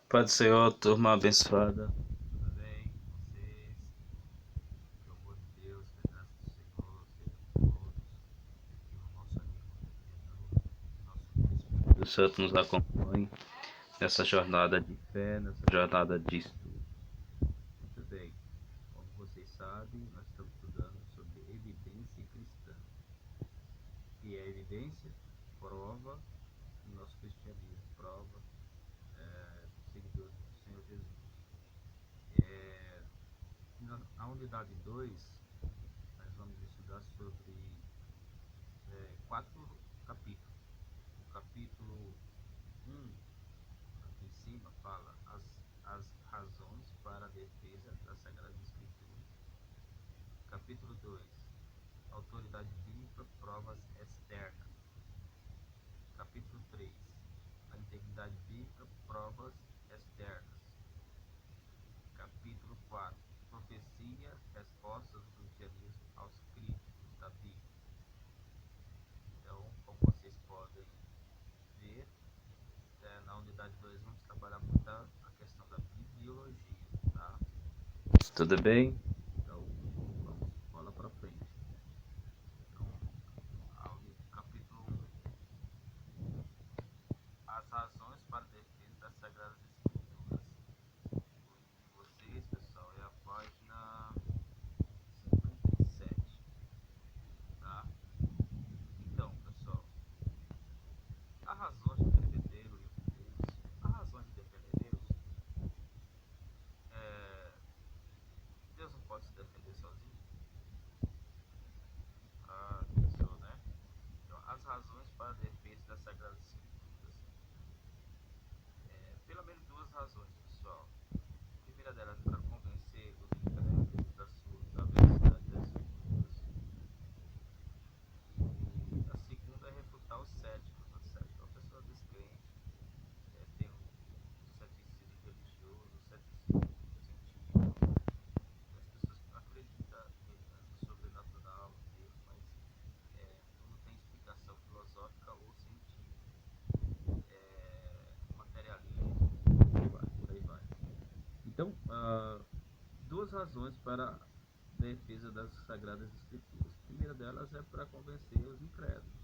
Pai do Senhor, turma abençoada. Tudo bem com vocês? Que o amor de Deus, que a graça do Senhor seja com todos. Que o nosso amigo Jesus, nosso Espírito Santo nos acompanhe nessa jornada de fé, nessa jornada de estudo. Muito bem, como vocês sabem, nós estamos estudando sobre evidência cristã. E a evidência prova o nosso cristianismo, prova seguidores do Senhor Jesus. Na unidade 2 nós vamos estudar sobre quatro capítulos. O capítulo um aqui em cima, fala as razões para a defesa da Sagrada Escritura. Capítulo 2, autoridade bíblica, provas externas. Capítulo 3, a integridade bíblica, provas externas. Capítulo 4, profecia, respostas do cristianismo aos críticos da Bíblia. Então, como vocês podem ver, na unidade 2 vamos trabalhar muito a questão da bibliologia, tá? Tudo bem? Então, vamos bola para frente. Então, capítulo 1, as razões para a defesa das Sagradas Escrituras. Vocês, pessoal, é a página 57, tá? Então, pessoal, a razão de defender o livro de Deus, a razão de defender Deus, é, Deus não pode se defender sozinho. Isso, né? Então, as razões para a defesa das Sagradas Escrituras. Pelo menos duas razões, pessoal. A primeira delas é para convencer os incrédulos da veracidade das Escrituras. E a segunda é refutar os céticos. O cético é uma pessoa descrente, tem um ceticismo religioso, um ceticismo científico. As pessoas acreditam no sobrenatural, em Deus, mas tudo tem explicação filosófica ou científica, materialismo, por aí vai. Então, duas razões para a defesa das Sagradas Escrituras. A primeira delas é para convencer os incrédulos,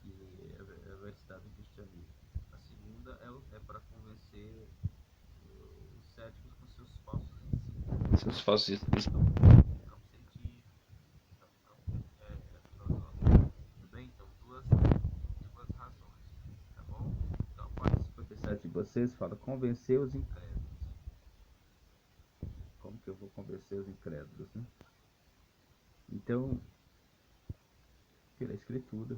que é a veracidade do cristianismo. A segunda é para convencer os céticos com seus falsos ensinos. Seus falsos ensinos no campo científico, no campo filosófico. Tudo bem? Então, duas razões, tá bom? Então, a parte 57 de vocês fala convencer os incrédulos. Como que eu vou convencer os incrédulos, né? Então, pela Escritura,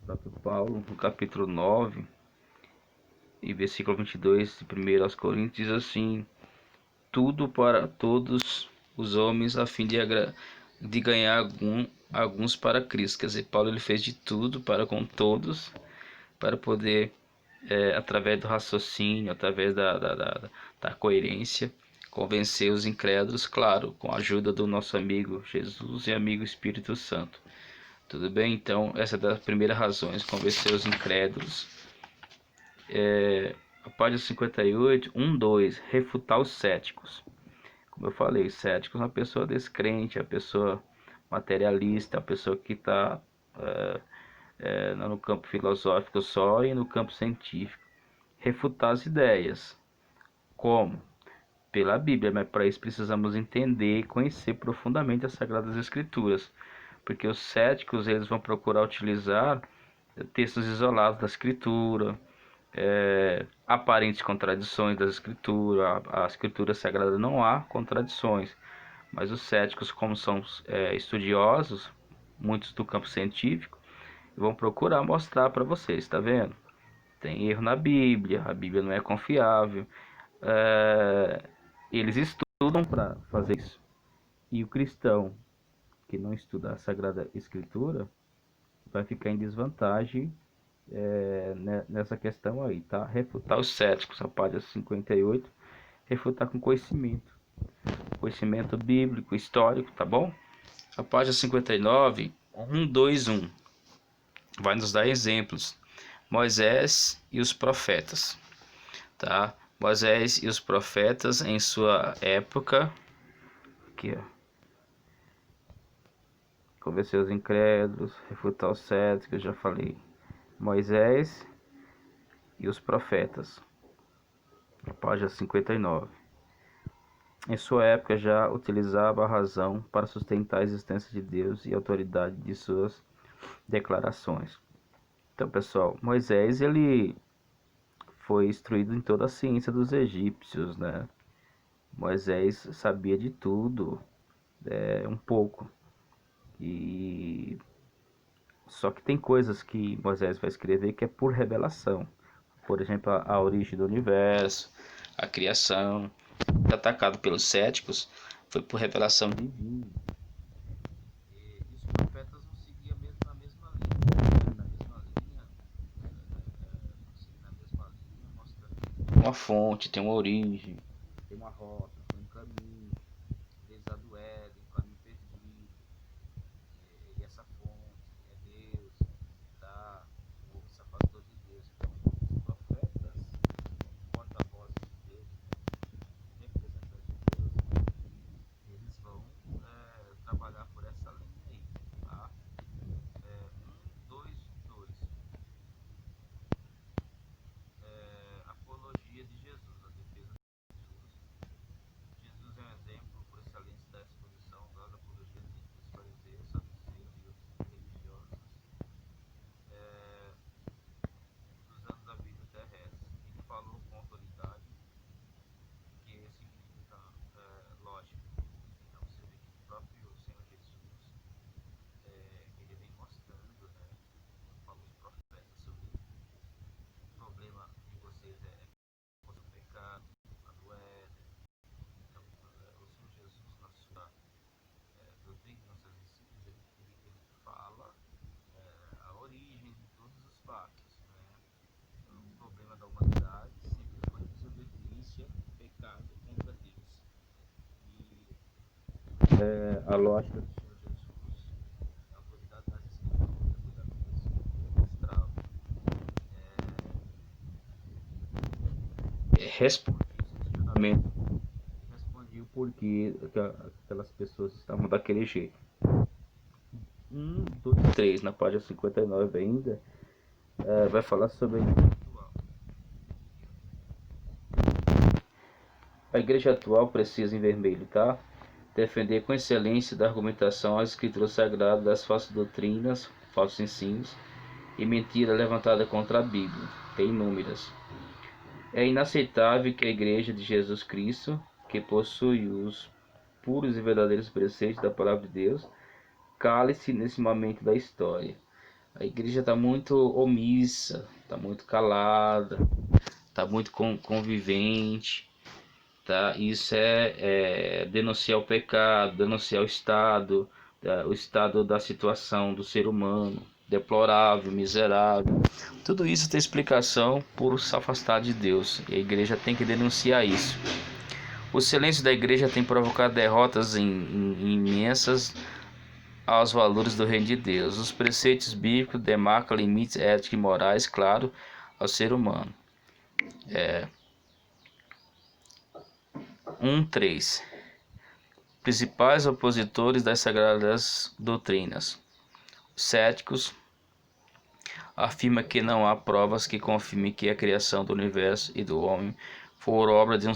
o próprio Paulo, no capítulo 9 e versículo 22 de 1 aos Coríntios, diz assim: tudo para todos os homens, a fim de ganhar alguns para Cristo. Quer dizer, Paulo ele fez de tudo para com todos, para poder, através do raciocínio, através da coerência, convencer os incrédulos, claro, com a ajuda do nosso amigo Jesus e amigo Espírito Santo. Tudo bem? Então, essa é das primeiras razões, convencer os incrédulos. A página 58, 2, refutar os céticos. Como eu falei, céticos é uma pessoa descrente, a pessoa materialista, a pessoa que está não no campo filosófico só e no campo científico. Refutar as ideias. Como? Pela Bíblia, mas para isso precisamos entender e conhecer profundamente as Sagradas Escrituras, porque os céticos eles vão procurar utilizar textos isolados da Escritura, aparentes contradições da Escritura. A Escritura Sagrada não há contradições, mas os céticos, como são estudiosos, muitos do campo científico, vão procurar mostrar para vocês, tá vendo? Tem erro na Bíblia, a Bíblia não é confiável. Eles estudam para fazer isso. E o cristão que não estuda a Sagrada Escritura vai ficar em desvantagem nessa questão aí, tá? Refutar os céticos, a página 58, refutar com conhecimento bíblico, histórico, tá bom? A página 59, 1, vai nos dar exemplos. Moisés e os profetas. tá? Moisés e os profetas em sua época, aqui, ó, convencer os incrédulos, refutar os céticos, que eu já falei. Moisés e os profetas, na página 59. Em sua época já utilizava a razão para sustentar a existência de Deus e a autoridade de suas declarações. Então, pessoal, Moisés ele foi instruído em toda a ciência dos egípcios, né? Moisés sabia de tudo, um pouco. E só que tem coisas que Moisés vai escrever que é por revelação. Por exemplo, a origem do universo, a criação. Atacado pelos céticos foi por revelação divina. E os profetas não seguiam na mesma linha, mostra uma fonte, tem uma origem, tem uma rota, tem um caminho, desde a do Éden, um caminho perdido, e essa fonte é Deus, tá? O povo se afastou de Deus. Então, os profetas, porta-voz de Deus, representantes de Deus, eles vão trabalhar por essa linha aí, tá? 2, 2. Apologia de Jesus, a defesa de Jesus. Jesus é um exemplo por excelência da exposição das apologias dos fariseus, saduceus e outros religiosos dos anos da vida terrestre. Ele falou com autoridade, que significa lógica. Então você vê que o próprio Senhor Jesus ele vem mostrando, né? Falou os profetas sobre o problema de vocês o pecado, a do Éden. Então, o Senhor Jesus, na sua doutrina, nos seus ensinos, ele fala a origem de todos os fatos, né? Então, o problema da humanidade sempre foi desobediência, pecado contra Deus. E a lógica do Senhor Jesus, a autoridade das escrituras, da Bíblia mostrava, respondia esse questionamento, respondia o porquê aquelas pessoas estavam daquele jeito. 1, 2, 3, na página 59 ainda, vai falar sobre a igreja atual. A igreja atual precisa, em vermelho, tá? Defender com excelência da argumentação as escrituras sagradas das falsas doutrinas, falsos ensinos e mentira levantada contra a Bíblia. Tem inúmeras. É inaceitável que a igreja de Jesus Cristo, que possui os puros e verdadeiros preceitos da palavra de Deus, cale-se nesse momento da história. A igreja está muito omissa, está muito calada, está muito convivente, tá? Isso é denunciar o pecado, denunciar o estado da situação do ser humano, deplorável, miserável. Tudo isso tem explicação por se afastar de Deus, e a igreja tem que denunciar isso. O silêncio da igreja tem provocado derrotas imensas aos valores do reino de Deus. Os preceitos bíblicos demarcam limites éticos e morais, claro, ao ser humano. 1.3. Principais opositores das sagradas doutrinas. Os céticos afirmam que não há provas que confirmem que a criação do universo e do homem foram obra de um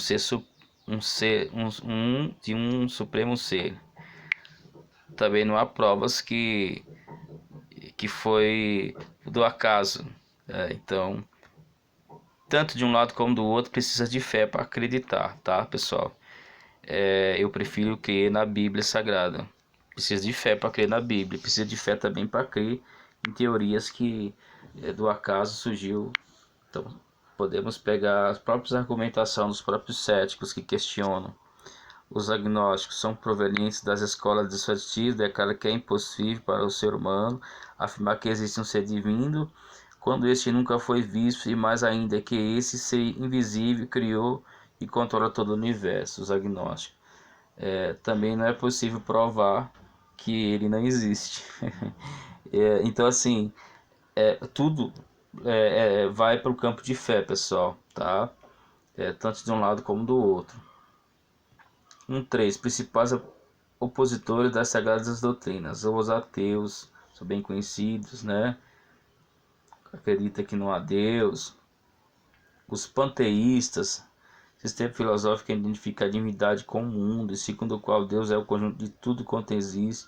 supremo ser. Também não há provas que foi do acaso. Então, tanto de um lado como do outro, precisa de fé para acreditar, tá, pessoal? Eu prefiro crer na Bíblia Sagrada. Precisa de fé para crer na Bíblia. Precisa de fé também para crer em teorias que do acaso surgiu. Então, podemos pegar as próprias argumentações dos próprios céticos que questionam. Os agnósticos são provenientes das escolas desfativistas, declaram que é impossível para o ser humano afirmar que existe um ser divino, quando este nunca foi visto, e mais ainda que esse ser invisível criou e controla todo o universo. Os agnósticos. Também não é possível provar que ele não existe. Então, assim, tudo vai para o campo de fé, pessoal, tá? tanto de um lado como do outro. 3. Principais opositores das sagradas doutrinas. Os ateus são bem conhecidos, né? Acredita que não há Deus. Os panteístas, sistema filosófico que identifica a divindade com o mundo, e segundo o qual Deus é o conjunto de tudo quanto existe.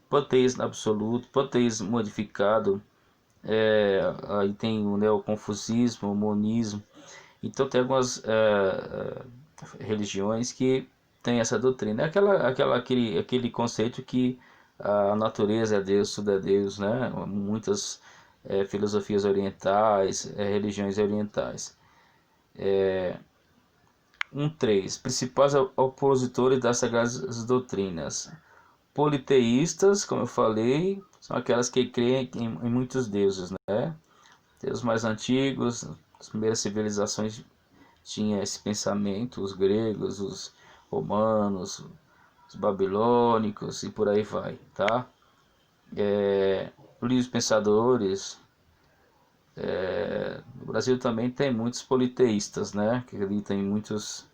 Panteísmo absoluto, panteísmo modificado, aí tem o neoconfusismo, o monismo. Então tem algumas religiões que têm essa doutrina. É aquele conceito que a natureza é Deus, tudo é Deus, né? Muitas filosofias orientais, religiões orientais. 3. Principais opositores das sagradas doutrinas. Politeístas, como eu falei, são aquelas que creem em muitos deuses, né? Deuses mais antigos, as primeiras civilizações tinham esse pensamento, os gregos, os romanos, os babilônicos e por aí vai, tá? Livres pensadores, no Brasil também tem muitos politeístas, né? Que acreditam em muitos...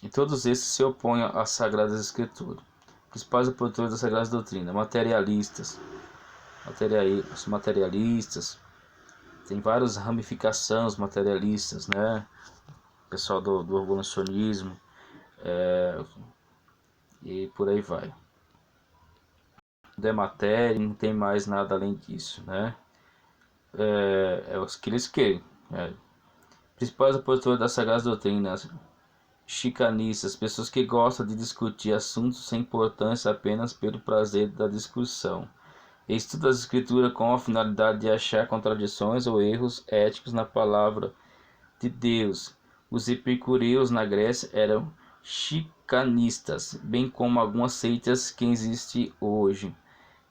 E todos esses se opõem às Sagradas Escrituras. Principais opositores das Sagradas Doutrinas, materialistas, tem várias ramificações materialistas, né? O pessoal do evolucionismo, e por aí vai. Da matéria, não tem mais nada além disso, né? É os que eles querem. Principais opositores das Sagradas Doutrinas: chicanistas, pessoas que gostam de discutir assuntos sem importância apenas pelo prazer da discussão. Estuda as escrituras com a finalidade de achar contradições ou erros éticos na palavra de Deus. Os epicureus na Grécia eram chicanistas, bem como algumas seitas que existem hoje.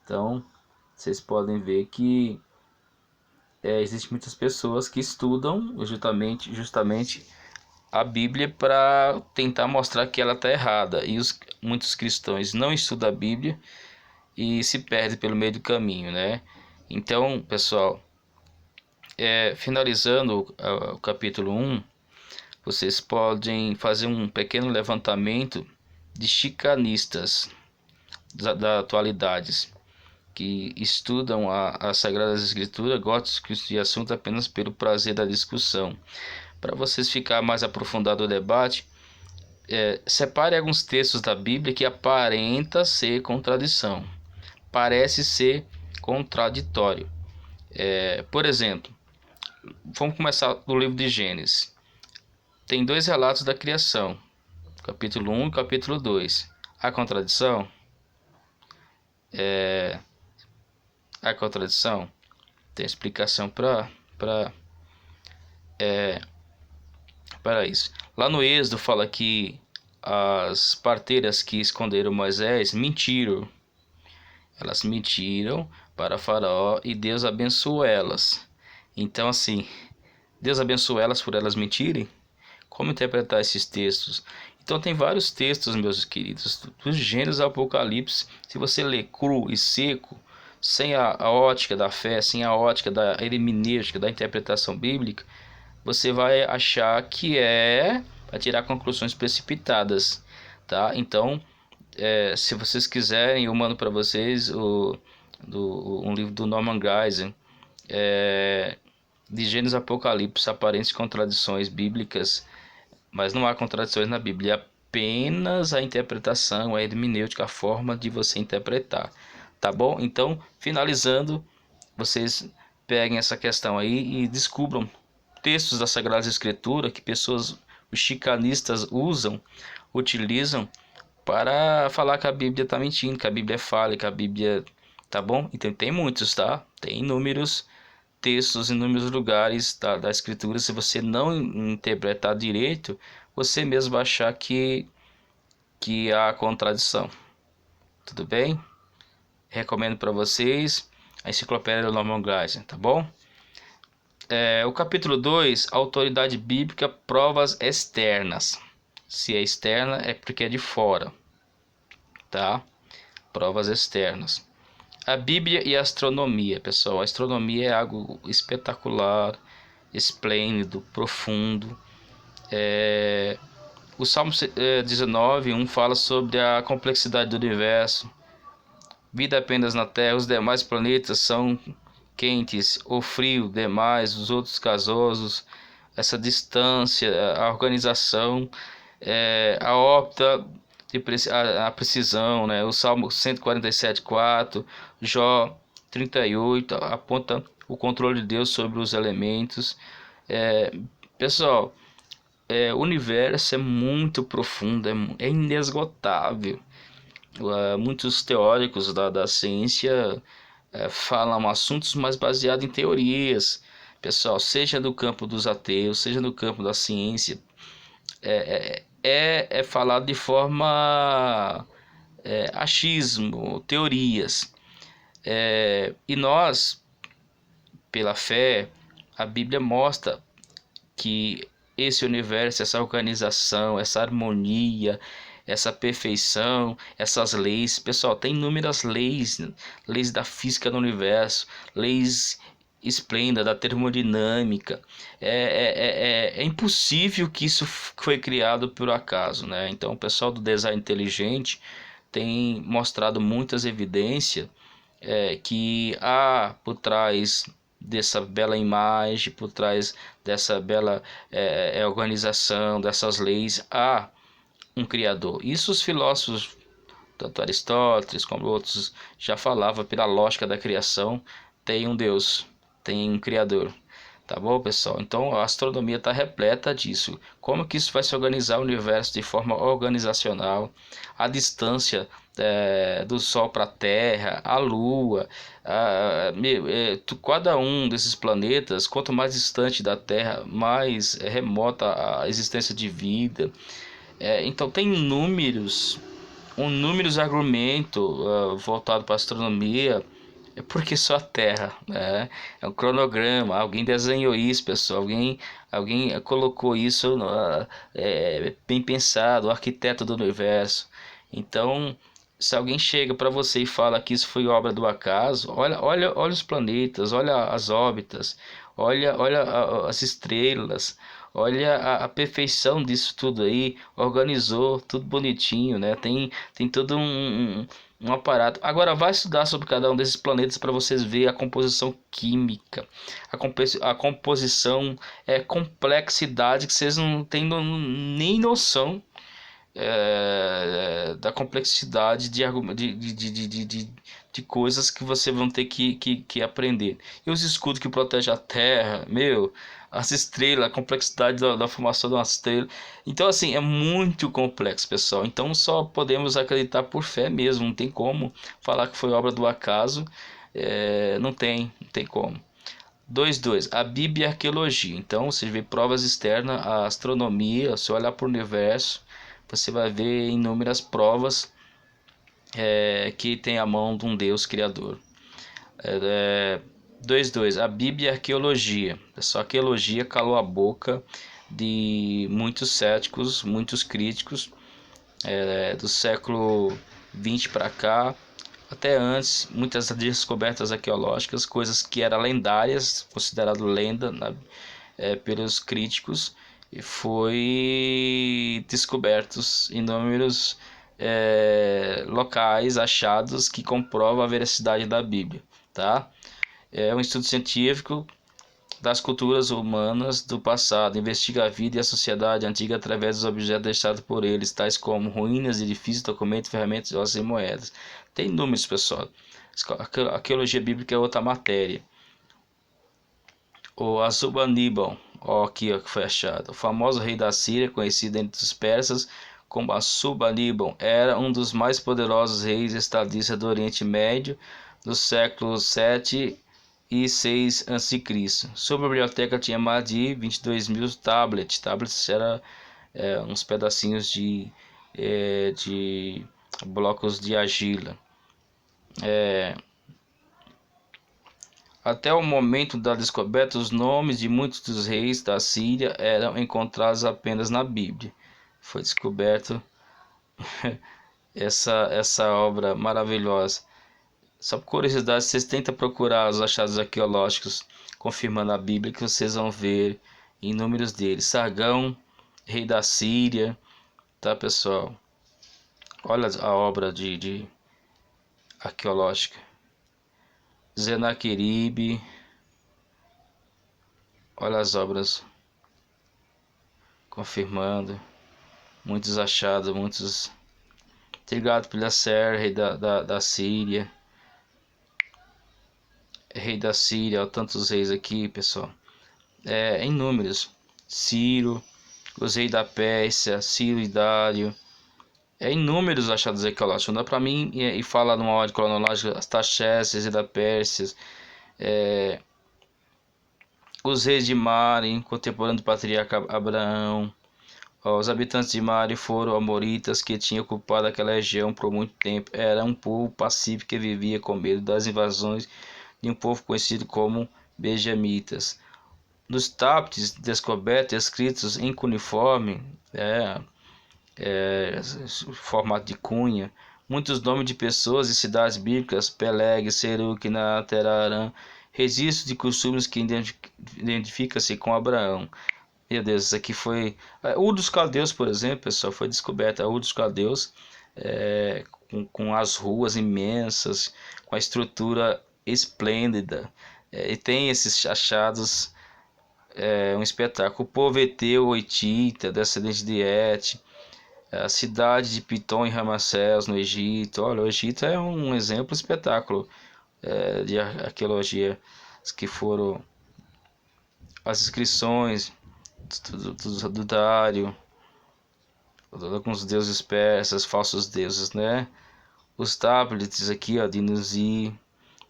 Então, vocês podem ver que existem muitas pessoas que estudam justamente a Bíblia para tentar mostrar que ela está errada. E muitos cristãos não estudam a Bíblia e se perdem pelo meio do caminho, né? Então, pessoal, finalizando o capítulo 1, vocês podem fazer um pequeno levantamento de chicanistas da atualidade, que estudam as Sagradas Escrituras, gostam de assunto apenas pelo prazer da discussão. Para vocês ficar mais aprofundado o debate, separe alguns textos da Bíblia que aparenta ser contradição, parece ser contraditório. Por exemplo, vamos começar do livro de Gênesis. Tem 2 relatos da criação, capítulo 1 e capítulo 2. Há contradição? Há contradição? Tem explicação para isso. Lá no Êxodo fala que as parteiras que esconderam Moisés mentiram. Elas mentiram para Faraó e Deus abençoou elas. Então, assim, Deus abençoou elas por elas mentirem? Como interpretar esses textos? Então tem vários textos, meus queridos, dos Gênesis ao Apocalipse. Se você ler cru e seco, sem a ótica da fé, sem a ótica da hermenêutica, da interpretação bíblica, você vai achar que vai tirar conclusões precipitadas, tá? Então, se vocês quiserem, eu mando para vocês um livro do Norman Geisler, de Gênesis Apocalipse, aparentes contradições bíblicas, mas não há contradições na Bíblia, apenas a interpretação, a hermenêutica, a forma de você interpretar, tá bom? Então, finalizando, vocês peguem essa questão aí e descubram textos da Sagrada Escritura que os chicanistas utilizam para falar que a Bíblia está mentindo, que a Bíblia é falha, que a Bíblia... Tá bom? Então tem muitos, tá? Tem inúmeros textos, inúmeros lugares da Escritura. Se você não interpretar direito, você mesmo vai achar que há contradição. Tudo bem? Recomendo para vocês a Enciclopédia do Norman Geisler, tá bom? O capítulo 2, autoridade bíblica, provas externas. Se é externa, é porque é de fora, tá? Provas externas. A Bíblia e a astronomia, pessoal. A astronomia é algo espetacular, esplêndido, profundo. O Salmo 19:1 fala sobre a complexidade do universo. Vida apenas na Terra, os demais planetas são quentes ou frio demais, os outros gasosos. Essa distância, a organização, a óptica a precisão, né? O Salmo 147:4, Jó 38 aponta o controle de Deus sobre os elementos. É, Pessoal, o universo é muito profundo, é inesgotável. Muitos teóricos da ciência falam assuntos mais baseados em teorias. Pessoal, seja no campo dos ateus, seja no campo da ciência, é falado de forma achismo, teorias. E nós, pela fé, a Bíblia mostra que esse universo, essa organização, essa harmonia, essa perfeição, essas leis, pessoal, tem inúmeras leis, leis da física no universo, leis esplêndidas da termodinâmica. É impossível que isso foi criado por acaso, né? Então, o pessoal do design inteligente tem mostrado muitas evidências que há por trás dessa bela imagem, por trás dessa bela organização, dessas leis, há um Criador. Isso os filósofos, tanto Aristóteles como outros, já falavam pela lógica da criação, tem um Deus, tem um Criador. Tá bom, pessoal? Então a astronomia está repleta disso. Como que isso vai se organizar o universo de forma organizacional? A distância do Sol para a Terra, a Lua, cada um desses planetas, quanto mais distante da Terra, mais remota a existência de vida. Então tem inúmeros argumentos voltados para a astronomia. É porque só a Terra, né? É um cronograma. Alguém desenhou isso, pessoal. Alguém colocou isso bem pensado, o arquiteto do universo. Então, se alguém chega para você e fala que isso foi obra do acaso, olha os planetas, olha as órbitas, olha as estrelas, olha a perfeição disso tudo aí. Organizou tudo bonitinho, né? Tem todo um aparato. Agora vai estudar sobre cada um desses planetas para vocês verem a composição química, a composição, complexidade que vocês não têm nem noção da complexidade de coisas que você vão ter que aprender. E os escudos que protegem a Terra, meu, as estrelas, a complexidade da formação de uma estrela. Então, assim, é muito complexo, pessoal. Então, só podemos acreditar por fé mesmo. Não tem como falar que foi obra do acaso. Não tem como. 2.2. A Bíblia e a arqueologia. Então, você vê provas externas, a astronomia, se olhar para o universo, você vai ver inúmeras provas que tem a mão de um Deus criador. 2.2. A Bíblia e a arqueologia. Essa arqueologia calou a boca de muitos céticos, muitos críticos do século 20 para cá, até antes, muitas descobertas arqueológicas, coisas que eram lendárias, considerado lenda pelos críticos, e foi descobertos inúmeros locais achados que comprovam a veracidade da Bíblia, tá? É um estudo científico das culturas humanas do passado, investiga a vida e a sociedade antiga através dos objetos deixados por eles, tais como ruínas, edifícios, documentos, ferramentas, ossos e moedas. Tem números, pessoal. A arqueologia bíblica é outra matéria. O Assurbanipal, aqui ó, que foi achado. O famoso rei da Síria, conhecido entre os persas como Assurbanipal, era um dos mais poderosos reis estadistas do Oriente Médio dos séculos 7 e 6 a.C. Sua biblioteca tinha mais de 22.000 tablets. Tablets eram uns pedacinhos de blocos de argila. Até o momento da descoberta, os nomes de muitos dos reis da Síria eram encontrados apenas na Bíblia. Foi descoberto essa obra maravilhosa. Só por curiosidade, vocês tentam procurar os achados arqueológicos confirmando a Bíblia, que vocês vão ver inúmeros deles. Sargão rei da Síria, tá, pessoal? Olha a obra de arqueológica. Senaqueribe, olha as obras confirmando, muitos achados, muitos. Tiglat-Pileser, rei da Síria, rei da Síria, ó, tantos reis aqui, pessoal, inúmeros. Ciro, os reis da Pérsia, Ciro e Dário, inúmeros achados arqueológicos. Não dá para mim e falar numa ordem cronológica, Artaxerxes, rei da Pérsia, os reis de Mari, contemporâneo do patriarca Abraão. Os habitantes de Mari foram amoritas que tinham ocupado aquela região por muito tempo. Era um povo pacífico que vivia com medo das invasões de um povo conhecido como benjamitas. Nos tábuas descobertos escritos em cuneiforme, formato de cunha, muitos nomes de pessoas e cidades bíblicas, Peleg, Seruc, Naterarã, registros de costumes que identifica-se com Abraão. Meu Deus, isso aqui foi... Ur dos Caldeus, por exemplo, pessoal, foi descoberta. Ur dos Caldeus, com as ruas imensas, com a estrutura esplêndida. E tem esses achados, um espetáculo. O povo Eteu, Oitita, descendente de Et, a cidade de Pitom e Ramsés, no Egito. Olha, o Egito é um exemplo espetáculo de arqueologia, que foram as inscrições do Dário, alguns deuses persas, falsos deuses, né? Os tablets aqui, ó, de Nuzi,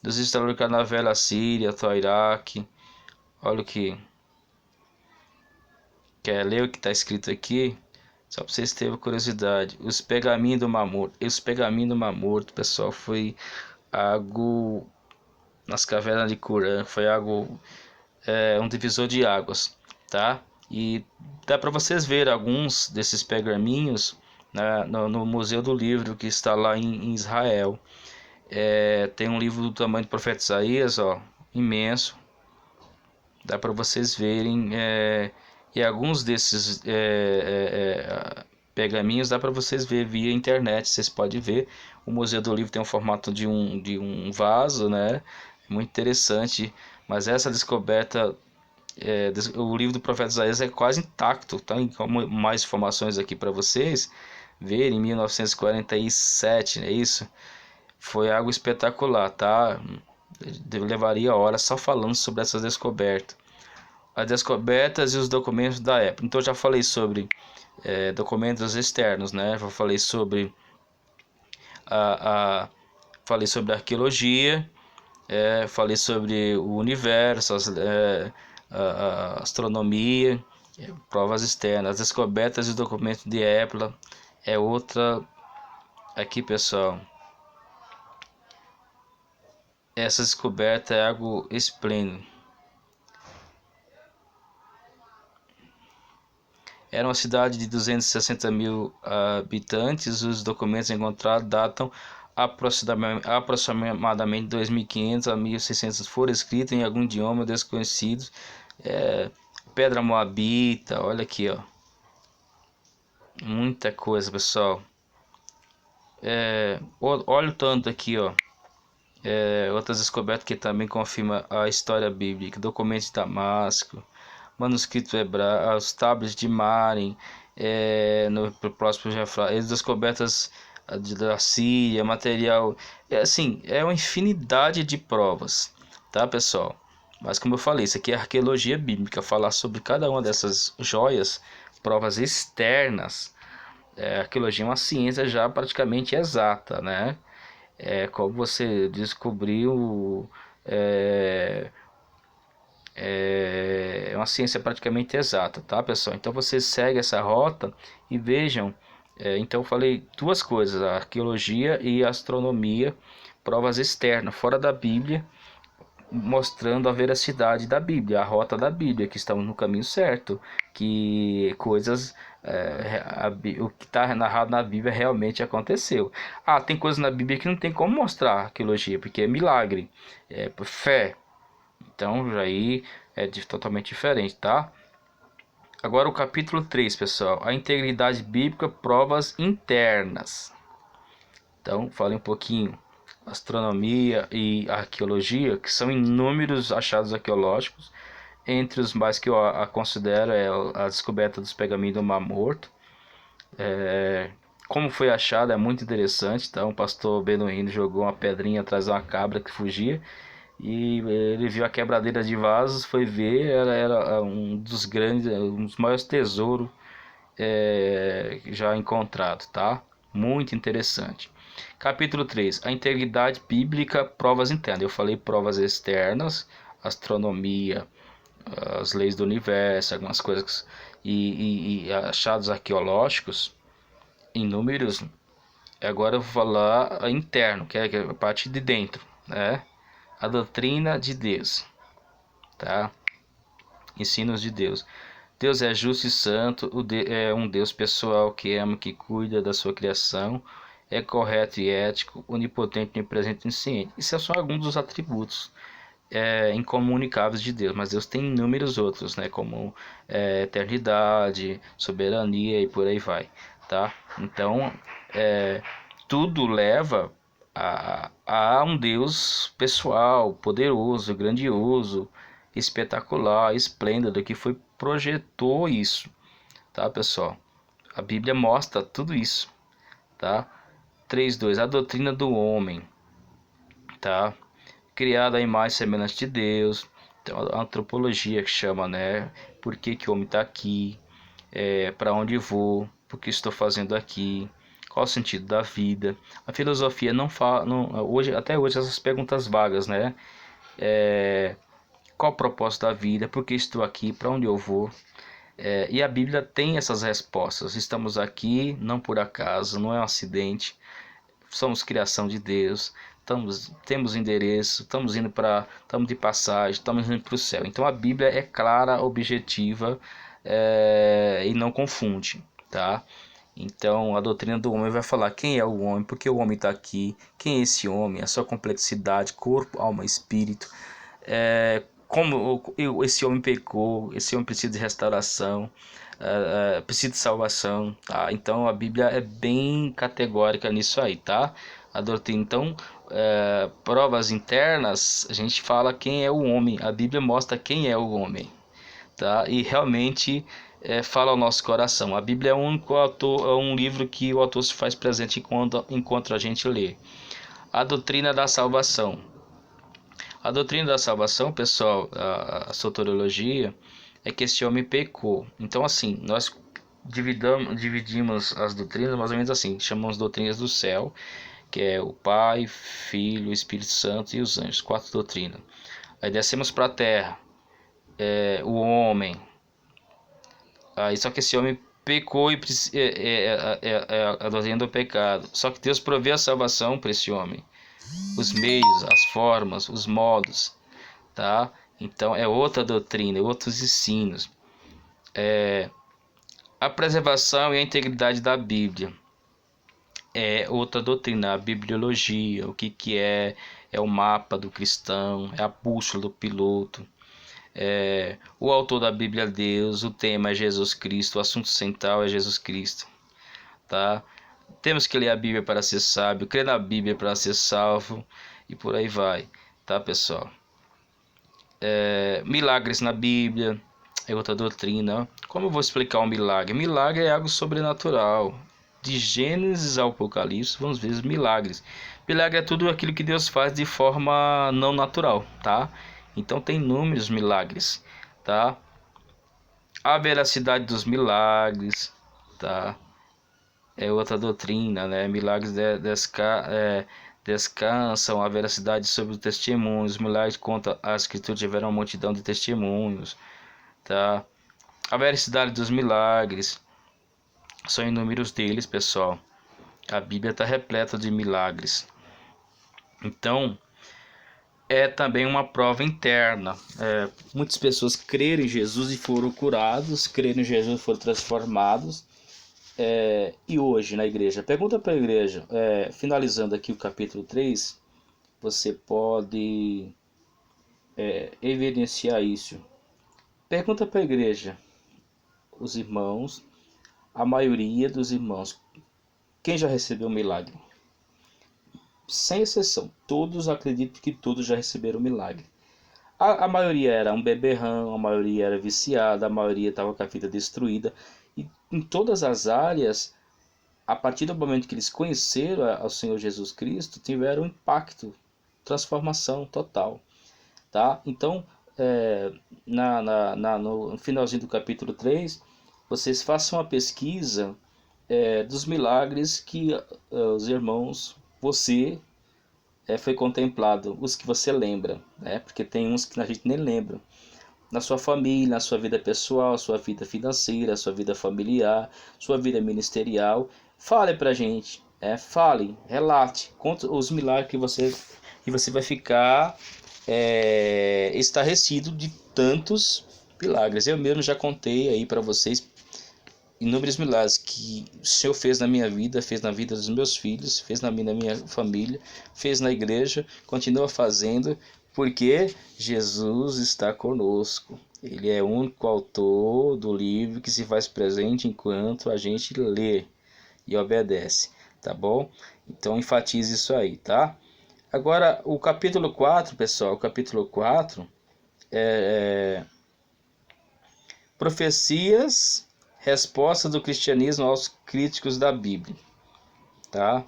dos instaladores na velha Síria, Toiraque. Olha o que quer ler o que está escrito aqui, só para vocês terem curiosidade. Os pergaminhos do Mar Morto. Os pergaminhos do Mar Morto, pessoal, foi algo nas cavernas de Qumran, foi algo, um divisor de águas, tá? E dá para vocês ver alguns desses pergaminhos, né, no Museu do Livro que está lá em Israel. Tem um livro do tamanho do profeta Isaías, ó, imenso. Dá para vocês verem, e alguns desses pergaminhos dá para vocês ver via internet. Vocês podem ver. O Museu do Livro tem um formato de um vaso, né? Muito interessante. Mas essa descoberta, o livro do profeta Isaías é quase intacto. Tem mais informações aqui para vocês verem. Em 1947, é isso? Foi algo espetacular, tá? Eu levaria horas só falando sobre essas descobertas. As descobertas e os documentos da época. Então eu já falei sobre documentos externos, né? Eu falei sobre falei sobre arqueologia, falei sobre o universo, a astronomia, provas externas, as descobertas e os documentos de época é outra aqui, pessoal. Essa descoberta é algo esplêndido. Era uma cidade de 260 mil habitantes. Os documentos encontrados datam aproximadamente 2.500 a 1.600. Foram escritos em algum idioma desconhecido. Pedra Moabita, olha aqui, ó. Muita coisa, pessoal. Olha o tanto aqui, ó. Outras descobertas que também confirmam a história bíblica. Documentos de Damasco, manuscrito hebraico, os tablets de Maren, no próximo Jafra, as descobertas da Síria, material, assim, é uma infinidade de provas, tá, pessoal? Mas como eu falei, isso aqui é arqueologia bíblica. Falar sobre cada uma dessas joias, provas externas. Arqueologia é uma ciência já praticamente exata, né? Como você descobriu, é uma ciência praticamente exata, tá, pessoal? Então vocês seguem essa rota e vejam. Então eu falei duas coisas: a arqueologia e a astronomia, provas externas, fora da Bíblia, mostrando a veracidade da Bíblia, a rota da Bíblia, que estamos no caminho certo, que coisas, o que está narrado na Bíblia realmente aconteceu. Tem coisas na Bíblia que não tem como mostrar arqueologia, porque é milagre, por fé. Então aí totalmente diferente, tá? Agora o capítulo 3, pessoal. A integridade bíblica, provas internas. Então, falei um pouquinho astronomia e arqueologia, que são inúmeros achados arqueológicos. Entre os mais que eu considero é a descoberta dos pergaminhos do Mar Morto. Como foi achado é muito interessante. Então, o pastor Benuíno jogou uma pedrinha atrás de uma cabra que fugia e ele viu a quebradeira de vasos, foi ver, era um dos grandes, um dos maiores tesouros já encontrado, tá? Muito interessante. Capítulo 3, a integridade bíblica, provas internas. Eu falei provas externas, astronomia, as leis do universo, algumas coisas e achados arqueológicos inúmeros. Agora eu vou falar a interno, que é a parte de dentro, né? A doutrina de Deus, tá? Ensinos de Deus. Deus é justo e santo, é um Deus pessoal que ama, que cuida da sua criação, é correto e ético, onipotente, onipresente e onisciente. Isso é só alguns dos atributos incomunicáveis de Deus, mas Deus tem inúmeros outros, né? Como eternidade, soberania e por aí vai, tá? Então, tudo leva a um Deus pessoal, poderoso, grandioso, espetacular, esplêndido, que foi projetou isso, tá, pessoal? A Bíblia mostra tudo isso, tá? 3:2, a doutrina do homem, tá? Criada a imagem e semelhança de Deus. Então, a antropologia que chama, né? Por que que o homem está aqui? Para onde vou? Por que estou fazendo aqui? Qual o sentido da vida? A filosofia não fala, hoje, até hoje, essas perguntas vagas, né? Qual o propósito da vida? Por que estou aqui? Para onde eu vou? E a Bíblia tem essas respostas. Estamos aqui não por acaso, não é um acidente. Somos criação de Deus. Temos endereço, estamos de passagem, estamos indo para o céu. Então a Bíblia é clara, objetiva e não confunde, tá? Então a doutrina do homem vai falar quem é o homem, por que o homem está aqui, quem é esse homem, a sua complexidade, corpo, alma, espírito, como esse homem pecou, esse homem precisa de restauração, precisa de salvação, tá? Então a Bíblia é bem categórica nisso aí, tá? A doutrina, então, provas internas, a gente fala quem é o homem, a Bíblia mostra quem é o homem, tá? E realmente fala ao nosso coração. A Bíblia é um livro que o autor se faz presente enquanto a gente lê. A doutrina da salvação. A doutrina da salvação, pessoal, a soteriologia, é que esse homem pecou. Então, assim, nós dividimos as doutrinas mais ou menos assim, chamamos doutrinas do céu, que é o Pai, Filho, Espírito Santo e os anjos, 4 doutrinas. Aí descemos para a terra, o homem. Aí só que esse homem pecou e a doutrina do pecado. Só que Deus provê a salvação para esse homem, os meios, as formas, os modos, tá? Então é outra doutrina, outros ensinos. A preservação e a integridade da Bíblia é outra doutrina, a bibliologia, o que é o mapa do cristão, é a bússola do piloto. O autor da Bíblia é Deus, o tema é Jesus Cristo, o assunto central é Jesus Cristo, tá? Temos que ler a Bíblia para ser sábio, crer na Bíblia para ser salvo e por aí vai, tá, pessoal? Milagres na Bíblia é outra doutrina. Como eu vou explicar um milagre? Milagre é algo sobrenatural. De Gênesis ao Apocalipse, vamos ver os milagres. Milagre é tudo aquilo que Deus faz de forma não natural, tá? Então tem inúmeros milagres, tá? A veracidade dos milagres, tá? É outra doutrina, né? Milagres descansam a veracidade sobre os testemunhos. Milagres contra a Escritura tiveram uma multidão de testemunhos, tá? A veracidade dos milagres são inúmeros deles, pessoal. A Bíblia está repleta de milagres. Então, é também uma prova interna. Muitas pessoas creram em Jesus e foram curados, creram em Jesus e foram transformados. E hoje na igreja? Pergunta para a igreja, finalizando aqui o capítulo 3, você pode evidenciar isso. Pergunta para a igreja, os irmãos, a maioria dos irmãos, quem já recebeu um milagre? Sem exceção, todos acreditam que todos já receberam um milagre. A maioria era um beberrão, a maioria era viciada, a maioria estava com a vida destruída. E em todas as áreas, a partir do momento que eles conheceram ao Senhor Jesus Cristo, tiveram um impacto, transformação total. Tá? Então, no finalzinho do capítulo 3, vocês façam uma pesquisa dos milagres que os irmãos, você foi contemplado, os que você lembra, né? Porque tem uns que a gente nem lembra. Na sua família, na sua vida pessoal, sua vida financeira, sua vida familiar, sua vida ministerial. Fale pra gente, fale, relate, conte os milagres que você vai ficar estarrecido de tantos milagres. Eu mesmo já contei aí para vocês inúmeros milagres que o Senhor fez na minha vida, fez na vida dos meus filhos, fez na minha família, fez na igreja, continua fazendo, porque Jesus está conosco. Ele é o único autor do livro que se faz presente enquanto a gente lê e obedece, tá bom? Então enfatize isso aí, tá? Agora, o capítulo 4, pessoal, o capítulo 4 é profecias, resposta do cristianismo aos críticos da Bíblia, tá?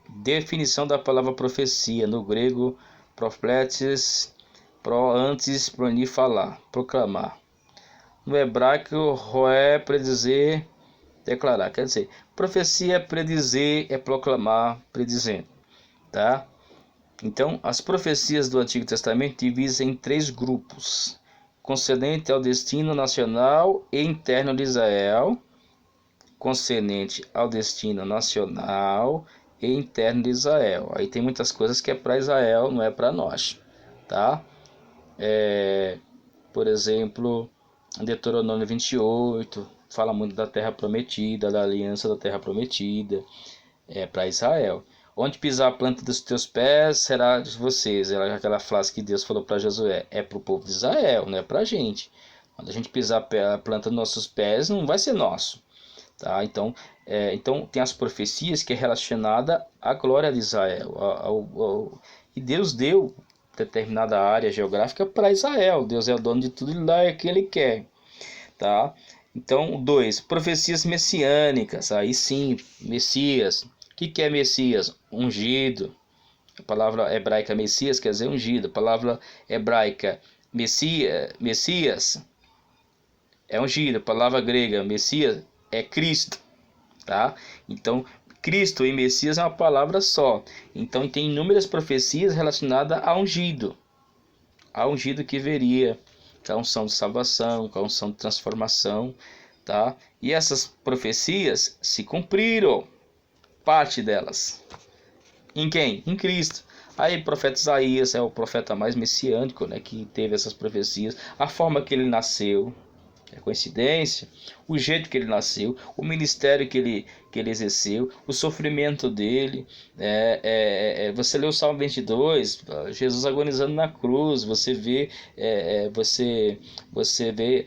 Definição da palavra profecia, no grego, profetes, antes, pronir, falar, proclamar. No hebraico, roé, predizer, declarar. Quer dizer, profecia é predizer, é proclamar, predizendo, tá? Então, as profecias do Antigo Testamento dividem em 3 grupos: concernente ao destino nacional e interno de Israel, concernente ao destino nacional e interno de Israel. Aí tem muitas coisas que é para Israel, não é para nós, tá? Por exemplo, Deuteronômio 28 fala muito da terra prometida, da aliança da terra prometida, para Israel. Onde pisar a planta dos teus pés será de vocês. Aquela frase que Deus falou para Josué, é para o povo de Israel, não é para a gente. Quando a gente pisar a planta dos nossos pés, não vai ser nosso. Tá? Então tem as profecias que é relacionada à glória de Israel. E Deus deu determinada área geográfica para Israel. Deus é o dono de tudo e dá quem Ele quer. Tá? Então, 2. Profecias messiânicas. Aí sim, Messias. O que é Messias? Ungido. A palavra hebraica Messias quer dizer ungido. A palavra hebraica Messias é ungido. A palavra grega Messias é Cristo. Tá? Então, Cristo e Messias é uma palavra só. Então, tem inúmeras profecias relacionadas a ungido. A ungido que veria, com a unção de salvação, com a unção de transformação, tá? E essas profecias se cumpriram, parte delas. Em quem? Em Cristo. Aí o profeta Isaías é o profeta mais messiânico, né, que teve essas profecias. A forma que ele nasceu, é coincidência? O jeito que ele nasceu, o ministério que ele exerceu, o sofrimento dele. Você lê o Salmo 22, Jesus agonizando na cruz, você vê, você vê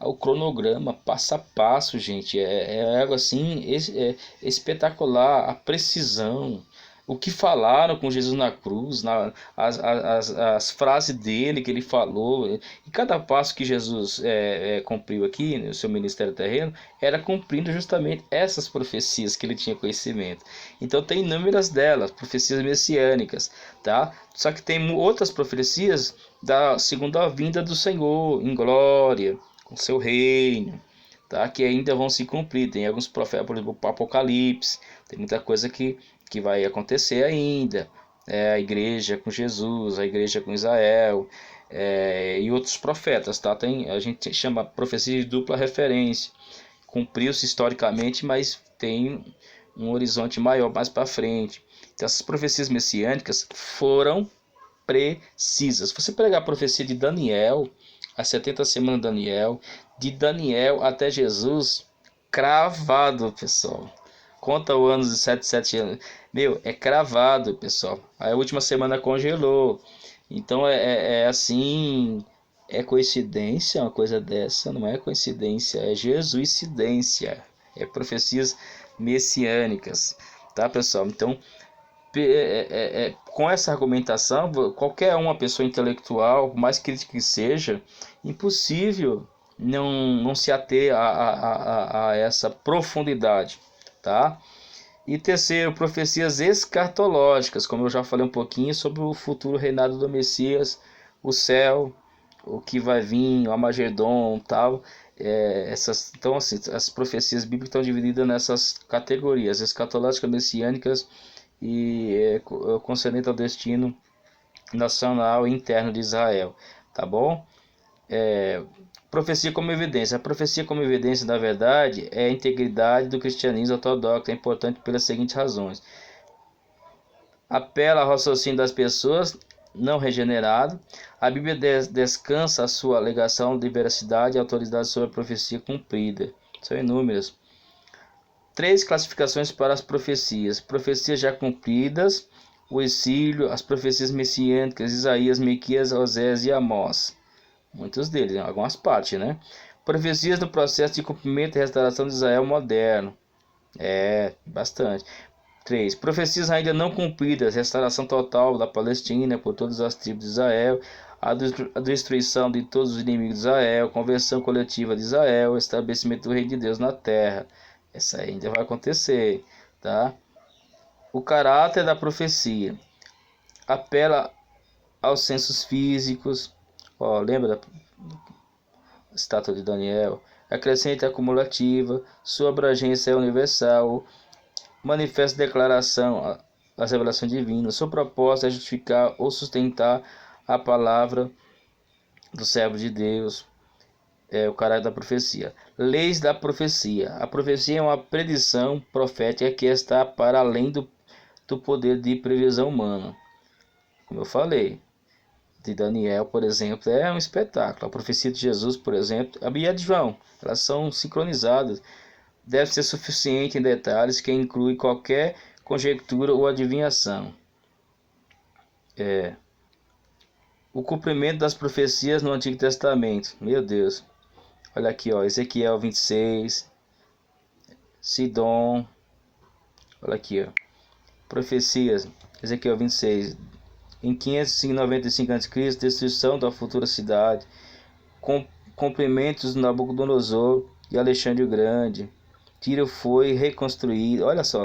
o cronograma, passo a passo, gente. É algo assim espetacular, a precisão. O que falaram com Jesus na cruz, as frases dele que ele falou, e cada passo que Jesus cumpriu aqui no seu ministério terreno, era cumprindo justamente essas profecias que ele tinha conhecimento. Então tem inúmeras delas, profecias messiânicas, tá? Só que tem outras profecias da segunda vinda do Senhor, em glória, com seu reino, tá? Que ainda vão se cumprir. Tem alguns profetas, por exemplo, o Apocalipse, tem muita coisa que vai acontecer ainda. A igreja com Jesus, a igreja com Israel, e outros profetas, tá? A gente chama profecia de dupla referência. Cumpriu-se historicamente, mas tem um horizonte maior mais para frente. Então, essas profecias messiânicas foram precisas. Se você pegar a profecia de Daniel, as 70 semanas de Daniel, de Daniel até Jesus, cravado, pessoal. Conta o ano de 7 anos. Meu, é cravado, pessoal. A última semana congelou. Então é assim, É coincidência uma coisa dessa? Não é coincidência, é jesuicidência. É profecias messiânicas, tá, pessoal? Então, com essa argumentação, qualquer uma pessoa intelectual, por mais crítica que seja, impossível não se ater a essa profundidade, tá? E terceiro, profecias escatológicas, como eu já falei um pouquinho sobre o futuro reinado do Messias, o céu, o que vai vir, o Armagedon, tal. Então, assim, as profecias bíblicas estão divididas nessas categorias: escatológicas, messiânicas e concernente ao destino nacional e interno de Israel, tá bom? Profecia como evidência. A profecia como evidência, na verdade, é a integridade do cristianismo ortodoxo. É importante pelas seguintes razões: apela ao raciocínio das pessoas não regenerado. A Bíblia descansa a sua alegação de veracidade e autoridade sobre a profecia cumprida. São inúmeras. Três classificações para as profecias: profecias já cumpridas, o exílio, as profecias messiânicas, Isaías, Miqueias, Osés e Amós. Muitos deles, em algumas partes, né? Profecias do processo de cumprimento e restauração de Israel moderno. Bastante. 3. Profecias ainda não cumpridas, restauração total da Palestina por todas as tribos de Israel, a destruição de todos os inimigos de Israel, conversão coletiva de Israel, estabelecimento do reino de Deus na terra. Essa ainda vai acontecer, tá? O caráter da profecia apela aos sensos físicos. Ó, lembra da estátua de Daniel? Acrescente acumulativa, sua abrangência é universal, manifesta declaração das revelações divinas. Sua proposta é justificar ou sustentar a palavra do servo de Deus. O caráter da profecia. Leis da profecia. A profecia é uma predição profética que está para além do poder de previsão humana. Como eu falei, de Daniel, por exemplo, é um espetáculo. A profecia de Jesus, por exemplo, a Bíblia de João, elas são sincronizadas. Deve ser suficiente em detalhes que inclui qualquer conjectura ou adivinhação. O cumprimento das profecias no Antigo Testamento. Meu Deus. Olha aqui, ó, Ezequiel 26, Sidom. Olha aqui, ó. Profecias. Ezequiel 26. Em 595 a.C., destruição da futura cidade. Cumprimentos de Nabucodonosor e Alexandre o Grande. Tiro foi reconstruído. Olha só.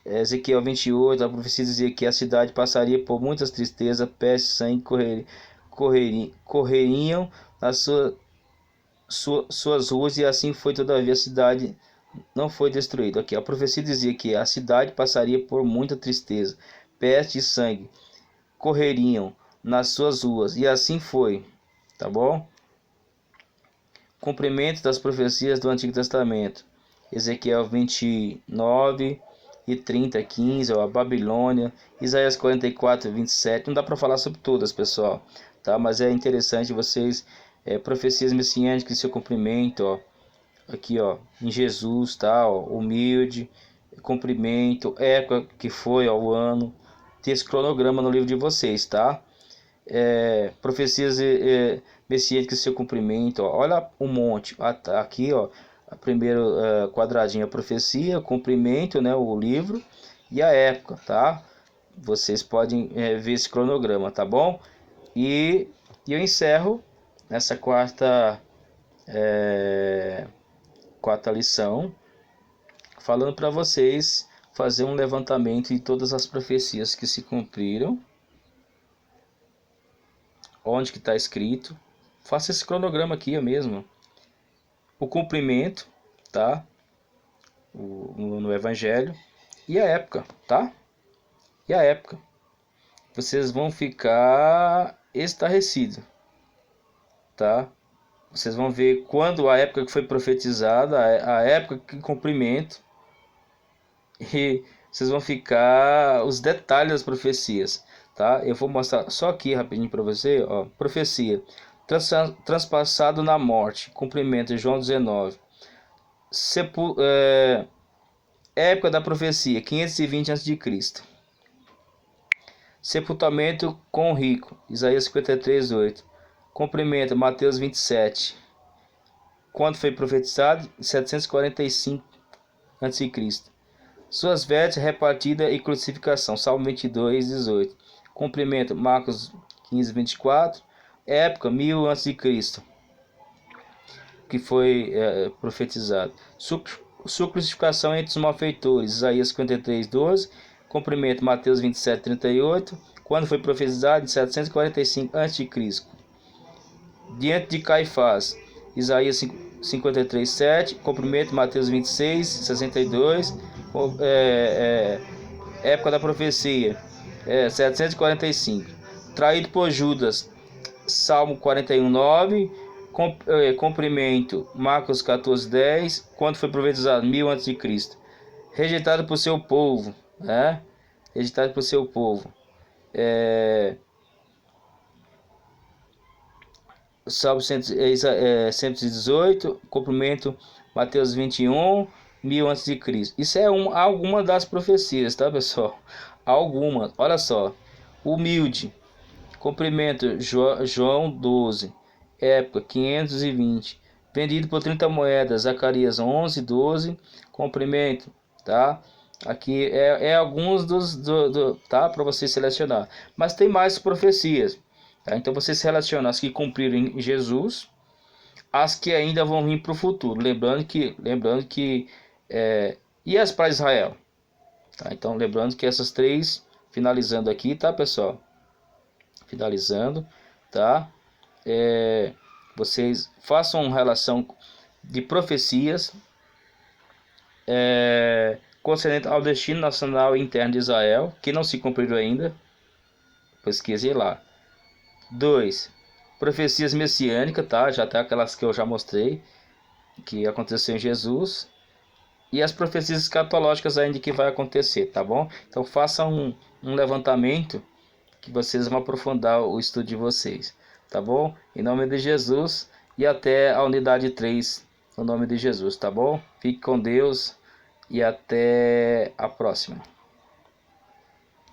Ezequiel 28, a profecia dizia que a cidade passaria por muitas tristezas, peste, sangue correriam nas suas ruas, e assim foi. Todavia a cidade não foi destruída. Aqui, a profecia dizia que a cidade passaria por muita tristeza, peste e sangue correriam nas suas ruas, e assim foi, tá bom? Cumprimento das profecias do Antigo Testamento. Ezequiel 29 e 30, 15, ó, a Babilônia, Isaías 44, 27. Não dá para falar sobre todas, pessoal, tá? Mas é interessante vocês, profecias messiânicas e seu cumprimento, ó. Aqui, ó, em Jesus, tá? Ó, humilde, cumprimento, época que foi ao ano. Tem esse cronograma no livro de vocês, tá? Profecias messiânicas e seu cumprimento, ó. Olha um monte. Aqui, ó, a primeiro quadradinho a profecia, o cumprimento, né, o livro e a época, tá? Vocês podem ver esse cronograma, tá bom? E eu encerro nessa quarta lição falando para vocês fazer um levantamento de todas as profecias que se cumpriram, onde que está escrito. Faça esse cronograma aqui mesmo. O cumprimento, tá? No Evangelho. E a época, tá? E a época. Vocês vão ficar estarrecidos, tá? Vocês vão ver quando a época que foi profetizada, a época que cumprimento. E vocês vão ficar os detalhes das profecias, tá? Eu vou mostrar só aqui rapidinho para você, ó. Profecia: transpassado na morte, cumprimento, João 19. Época da profecia, 520 a.C. Sepultamento com o rico, Isaías 53, 8. Comprimento, Mateus 27. Quando foi profetizado? 745 a.C. Suas vestes, repartida e crucificação. Salmo 22, 18. Comprimento, Marcos 15, 24. Época, 1000 a.C. que foi profetizado. Sua crucificação entre os malfeitores. Isaías 53, 12. Comprimento, Mateus 27, 38. Quando foi profetizado? Em 745 a.C. Diante de Caifás. Isaías 53, 7. Comprimento, Mateus 26, 62. Época da profecia, 745. Traído por Judas, Salmo 41, 9. Comprimento, Marcos 14, 10. Quando foi profetizado? 1000 a.C. Rejeitado por seu povo, né? Rejeitado por seu povo. Salmo 118. Comprimento, Mateus 21, 1000 a.C. Isso é alguma das profecias, tá, pessoal? Algumas. Olha só. Humilde. Comprimento, João 12. Época, 520. Vendido por 30 moedas, Zacarias 11, 12. Comprimento, tá? Aqui é alguns tá? Para você selecionar. Mas tem mais profecias. Tá? Então você seleciona as que cumpriram em Jesus, as que ainda vão vir para o futuro. Lembrando que e as para Israel. Tá? Então lembrando que essas três, finalizando aqui, tá, pessoal? Finalizando, tá? Vocês façam uma relação de profecias concernente ao destino nacional e interno de Israel, que não se cumpriu ainda. Pesquise lá. 2. Profecias messiânicas, tá? Já tem aquelas que eu já mostrei, que aconteceu em Jesus. E as profecias escatológicas ainda que vai acontecer, tá bom? Então façam um levantamento que vocês vão aprofundar o estudo de vocês, tá bom? Em nome de Jesus e até a unidade 3, no nome de Jesus, tá bom? Fique com Deus e até a próxima.